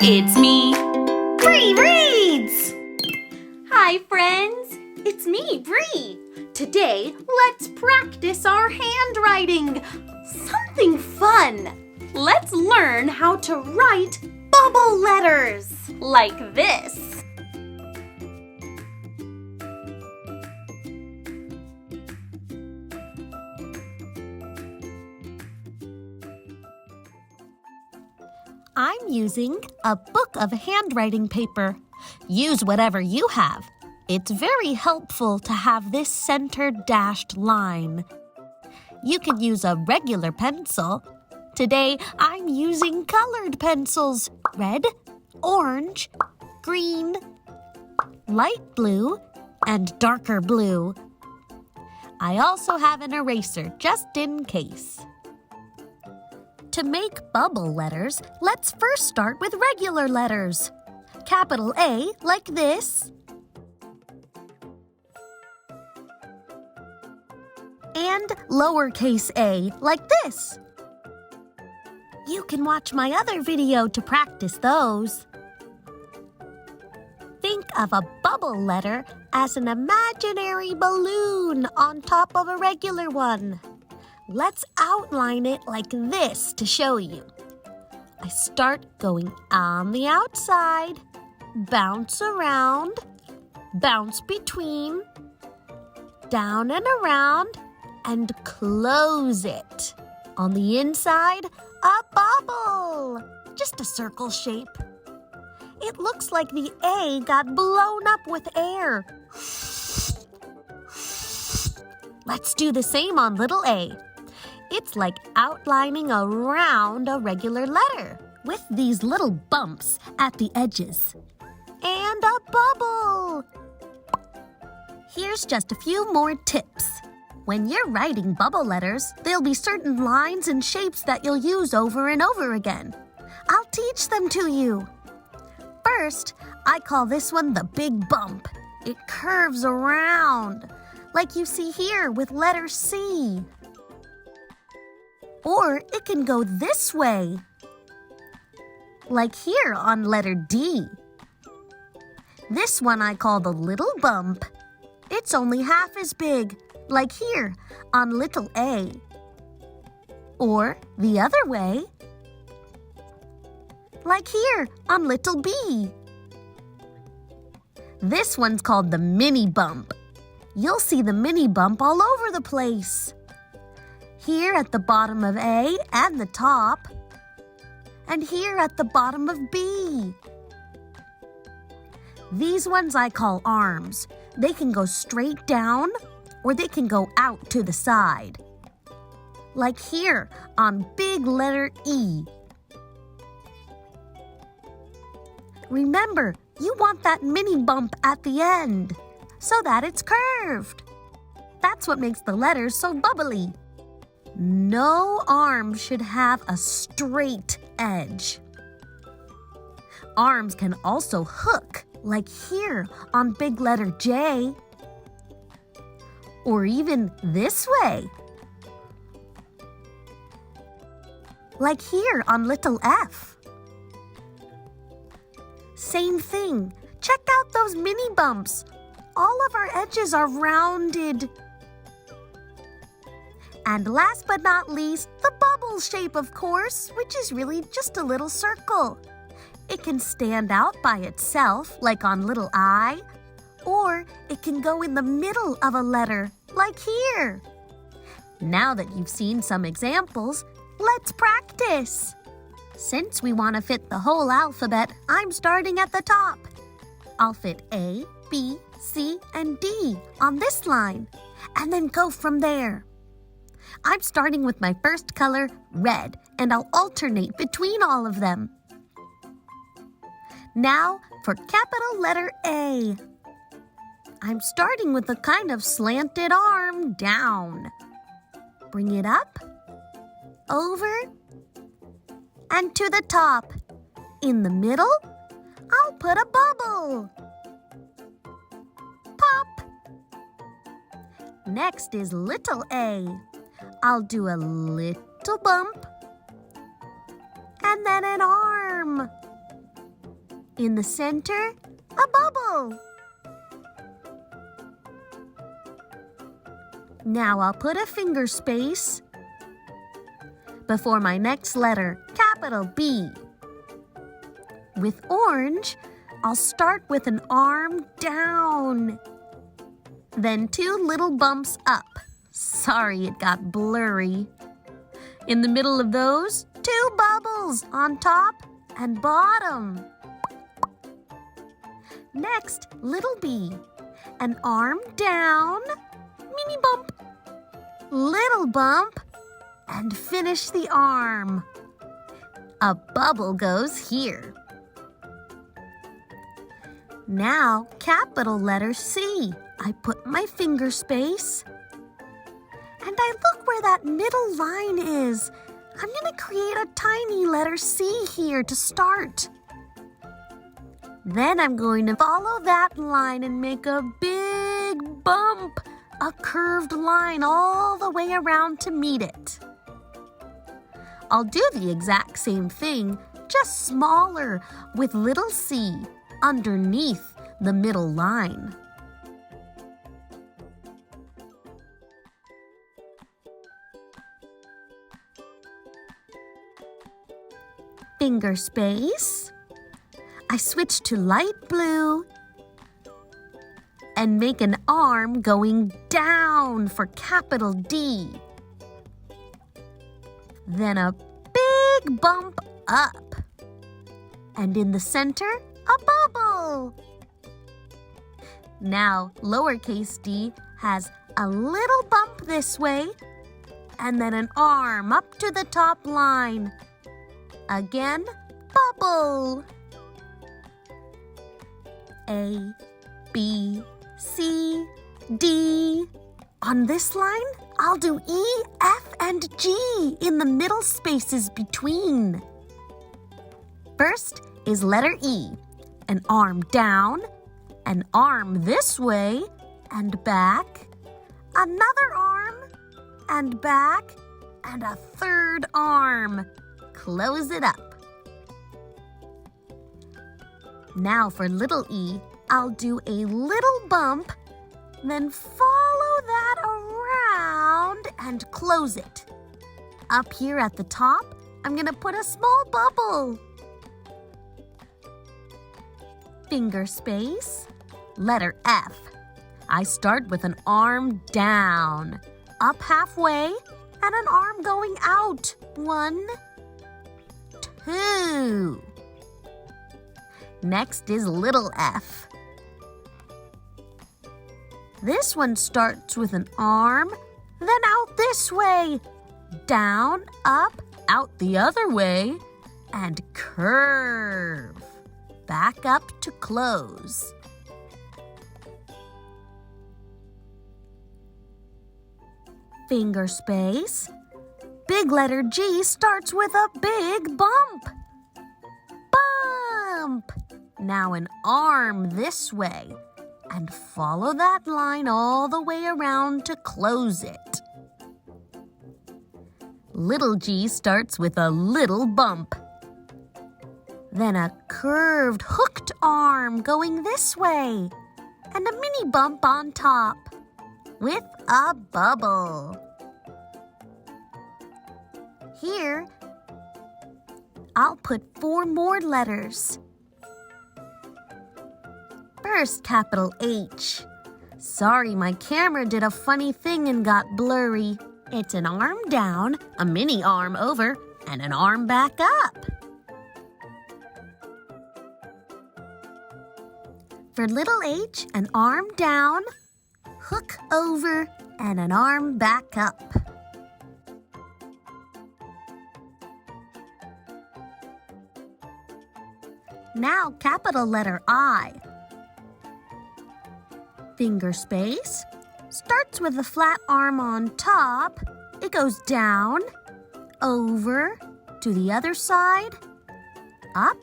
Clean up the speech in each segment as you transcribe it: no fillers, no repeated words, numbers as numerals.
It's me, Bree Reads! Hi, friends! It's me, Bree. Today, let's practice our handwriting. Something fun. Let's learn how to write bubble letters, like this. I'm using a book of handwriting paper. Use whatever you have. It's very helpful to have this centered dashed line. You can use a regular pencil. Today, I'm using colored pencils: red, orange, green, light blue, and darker blue. I also have an eraser just in case. To make bubble letters, let's first start with regular letters. Capital A, like this. And lowercase a, like this. You can watch my other video to practice those. Think of a bubble letter as an imaginary balloon on top of a regular one. Let's outline it like this to show you. I start going on the outside, bounce around, bounce between, down and around, and close it. On the inside, a bubble, just a circle shape. It looks like the A got blown up with air. Let's do the same on little a. It's like outlining around a regular letter with these little bumps at the edges. And a bubble! Here's just a few more tips. When you're writing bubble letters, there'll be certain lines and shapes that you'll use over and over again. I'll teach them to you. First, I call this one the big bump. It curves around, like you see here with letter C. Or it can go this way, like here on letter D. This one I call the little bump. It's only half as big, like here on little a. Or the other way, like here on little b. This one's called the mini bump. You'll see the mini bump all over the place. Here at the bottom of A and the top, and here at the bottom of B. These ones I call arms. They can go straight down or they can go out to the side. Like here on big letter E. Remember, you want that mini bump at the end so that it's curved. That's what makes the letters so bubbly. No arm should have a straight edge. Arms can also hook, like here on big letter J. Or even this way, like here on little f. Same thing. Check out those mini bumps. All of our edges are rounded. And last but not least, the bubble shape, of course, which is really just a little circle. It can stand out by itself, like on little I, or it can go in the middle of a letter, like here. Now that you've seen some examples, let's practice. Since we want to fit the whole alphabet, I'm starting at the top. I'll fit A, B, C, and D on this line, and then go from there. I'm starting with my first color, red, and I'll alternate between all of them. Now for capital letter A. I'm starting with a kind of slanted arm down. Bring it up, over, and to the top. In the middle, I'll put a bubble. Pop. Next is little a. I'll do a little bump and then an arm. In the center, a bubble. Now I'll put a finger space before my next letter, capital B. With orange, I'll start with an arm down. Then 2 little bumps up. Sorry, it got blurry. In the middle of those, 2 bubbles on top and bottom. Next, little b. An arm down, mini bump, little bump, and finish the arm. A bubble goes here. Now, capital letter C. I put my finger space. And I look where that middle line is. I'm going to create a tiny letter C here to start. Then I'm going to follow that line and make a big bump, a curved line all the way around to meet it. I'll do the exact same thing, just smaller, with little c underneath the middle line. Finger space. I switch to light blue and make an arm going down for capital D. Then a big bump up. And in the center, a bubble. Now, lowercase d has a little bump this way and then an arm up to the top line. Again, bubble. A, B, C, D. On this line, I'll do E, F, and G in the middle spaces between. First is letter E. An arm down, an arm this way and back, another arm and back, and a third arm. Close it up. Now for little e, I'll do a little bump, then follow that around and close it. Up here at the top, I'm going to put a small bubble. Finger space, letter F. I start with an arm down, up halfway, and an arm going out. 1, 2. Next is little f. This one starts with an arm, then out this way, down, up, out the other way, and curve. Back up to close. Finger space. Big letter G starts with a big bump. Bump. Now an arm this way. And follow that line all the way around to close it. Little g starts with a little bump. Then a curved, hooked arm going this way. And a mini bump on top with a bubble. Here, I'll put 4 more letters. First, capital H. Sorry, my camera did a funny thing and got blurry. It's an arm down, a mini arm over, and an arm back up. For little h, an arm down, hook over, and an arm back up. Now, capital letter I. Finger space. Starts with a flat arm on top. It goes down, over, to the other side, up,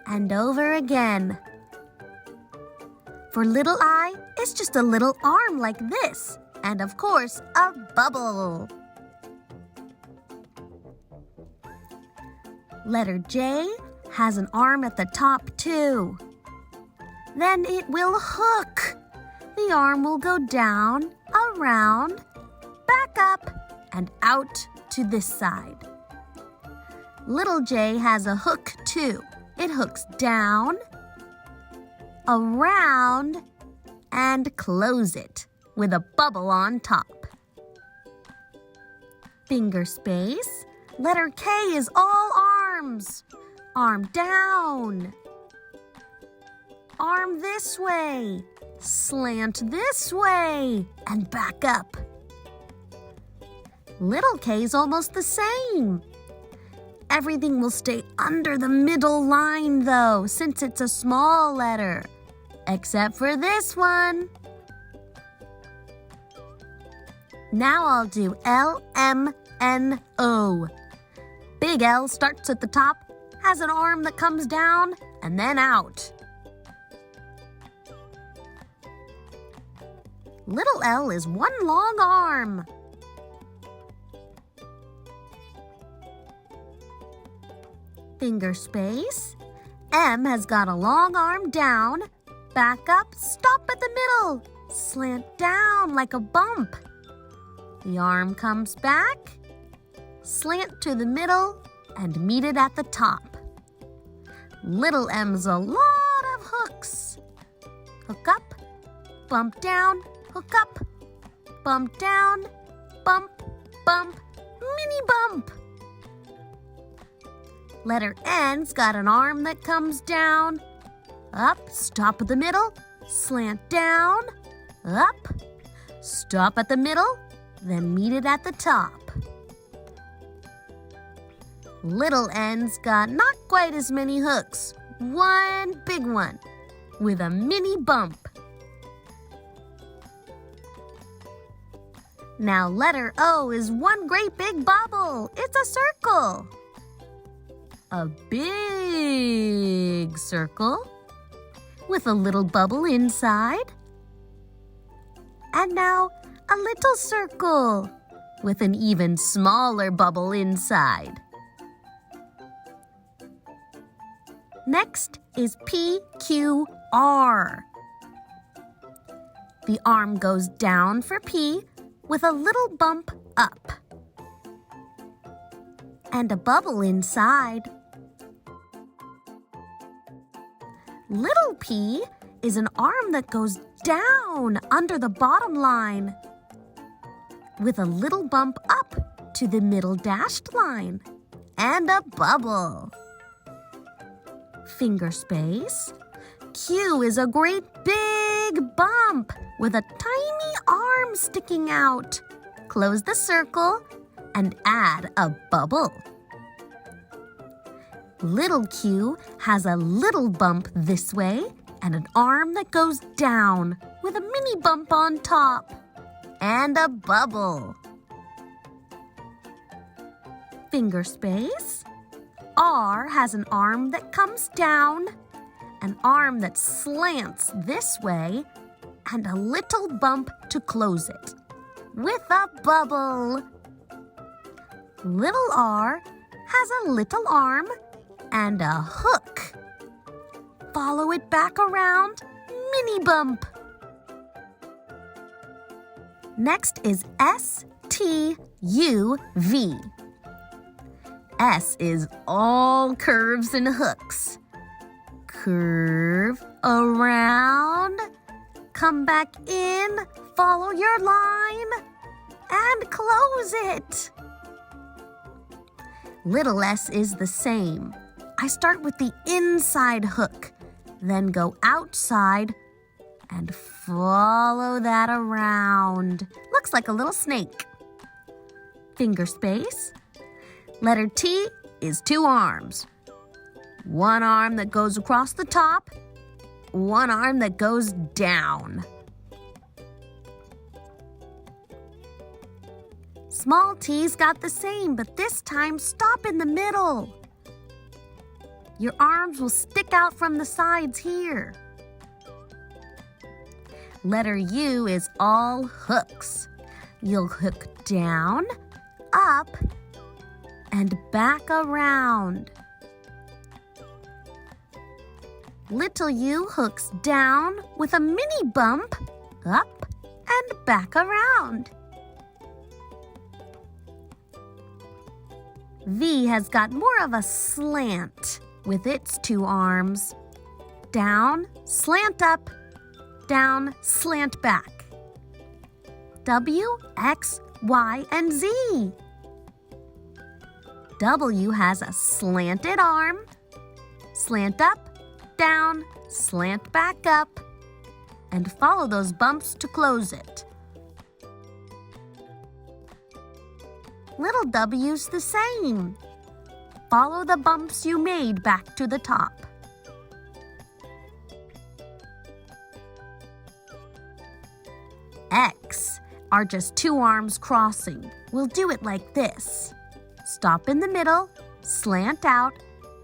and over again. For little I, it's just a little arm like this. And of course, a bubble. Letter J has an arm at the top too. Then it will hook. The arm will go down, around, back up, and out to this side. Little J has a hook too. It hooks down, around, and close it with a bubble on top. Finger space. Letter K is all arms. Arm down. Arm this way. Slant this way. And back up. Little K is almost the same. Everything will stay under the middle line, though, since it's a small letter. Except for this one. Now I'll do L, M, N, O. Big L starts at the top, has an arm that comes down, and then out. Little L is one long arm. Finger space. M has got a long arm down, back up, stop at the middle, slant down like a bump. The arm comes back, slant to the middle, and meet it at the top. Little M's a lot of hooks. Hook up, bump down, hook up, bump down, bump, bump, mini bump. Letter N's got an arm that comes down, up, stop at the middle, slant down, up, stop at the middle, then meet it at the top. Little N's got not quite as many hooks, one big one with a mini bump. Now letter O is one great big bubble. It's a circle. A big circle with a little bubble inside. And now a little circle with an even smaller bubble inside. Next is PQR. The arm goes down for P with a little bump up. And a bubble inside. Little p is an arm that goes down under the bottom line with a little bump up to the middle dashed line and a bubble. Finger space. Q is a great big bump with a tiny arm sticking out. Close the circle and add a bubble. Little q has a little bump this way and an arm that goes down with a mini bump on top and a bubble. Finger space. R has an arm that comes down, an arm that slants this way, and a little bump to close it with a bubble. Little r has a little arm and a hook. Follow it back around, mini bump. Next is S-T-U-V. S is all curves and hooks. Curve around, come back in, follow your line, and close it. Little s is the same. I start with the inside hook, then go outside and follow that around. Looks like a little snake. Finger space. Letter T is two arms. One arm that goes across the top, one arm that goes down. Small t's got the same, but this time stop in the middle. Your arms will stick out from the sides here. Letter U is all hooks. You'll hook down, up, and back around. Little U hooks down with a mini bump, up and back around. V has got more of a slant with its two arms. Down, slant up, down, slant back. W, X, Y, and Z. W has a slanted arm, slant up, down, slant back up, and follow those bumps to close it. Little W's the same. Follow the bumps you made back to the top. X are just two arms crossing. We'll do it like this. Stop in the middle, slant out,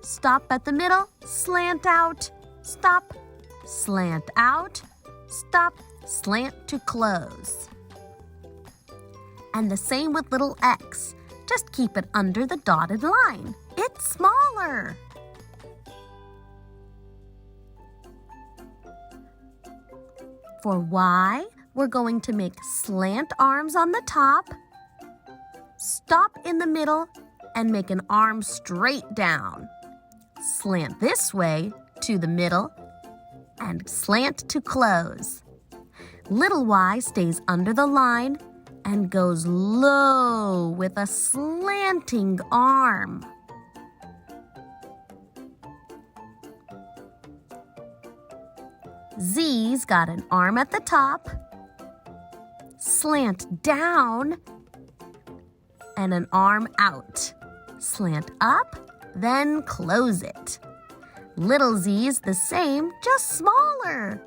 stop at the middle, slant out, stop, slant out, stop, slant to close. And the same with little X. Just keep it under the dotted line. It's smaller. For Y, we're going to make slant arms on the top, stop in the middle, and make an arm straight down. Slant this way to the middle, and slant to close. Little Y stays under the line and goes low with a slanting arm. Z's got an arm at the top, slant down, and an arm out. Slant up, then close it. Little Z's the same, just smaller.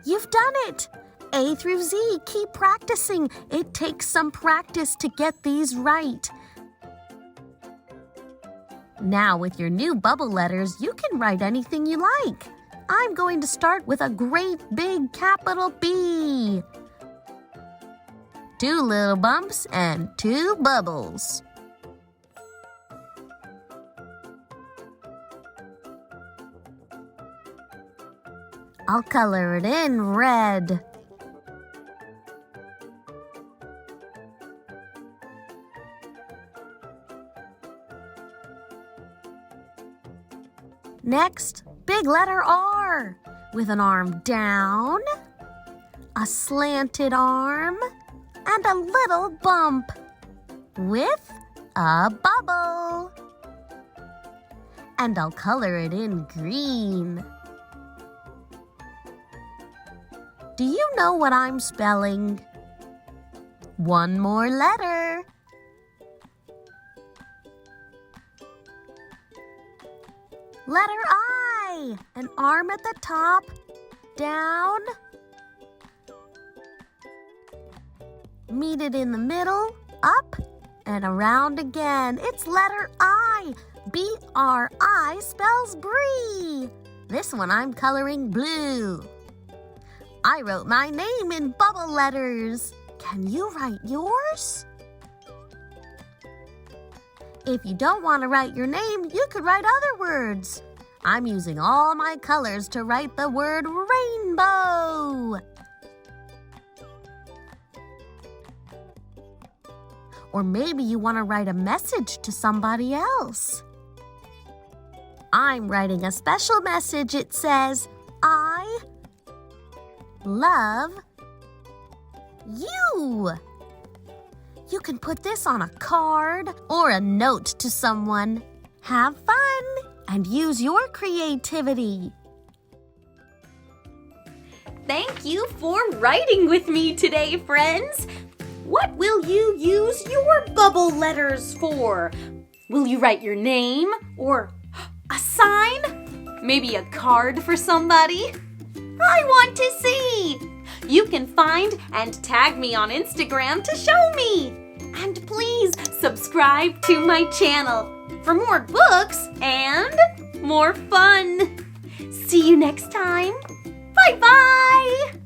You've done it! A through Z, keep practicing. It takes some practice to get these right. Now, with your new bubble letters, you can write anything you like. I'm going to start with a great big capital B. 2 little bumps and 2 bubbles. I'll color it in red. Next, big letter R with an arm down, a slanted arm, and a little bump with a bubble. And I'll color it in green. Do you know what I'm spelling? One more letter. Letter I. An arm at the top, down. Meet it in the middle, up, and around again. It's letter I. B-R-I spells Bree. This one I'm coloring blue. I wrote my name in bubble letters. Can you write yours? If you don't want to write your name, you could write other words. I'm using all my colors to write the word rainbow. Or maybe you want to write a message to somebody else. I'm writing a special message. It says, I love you. You can put this on a card or a note to someone. Have fun and use your creativity. Thank you for writing with me today, friends. What will you use your bubble letters for? Will you write your name or a sign? Maybe a card for somebody? I want to see! You can find and tag me on Instagram to show me! And please subscribe to my channel for more books and more fun! See you next time! Bye-bye!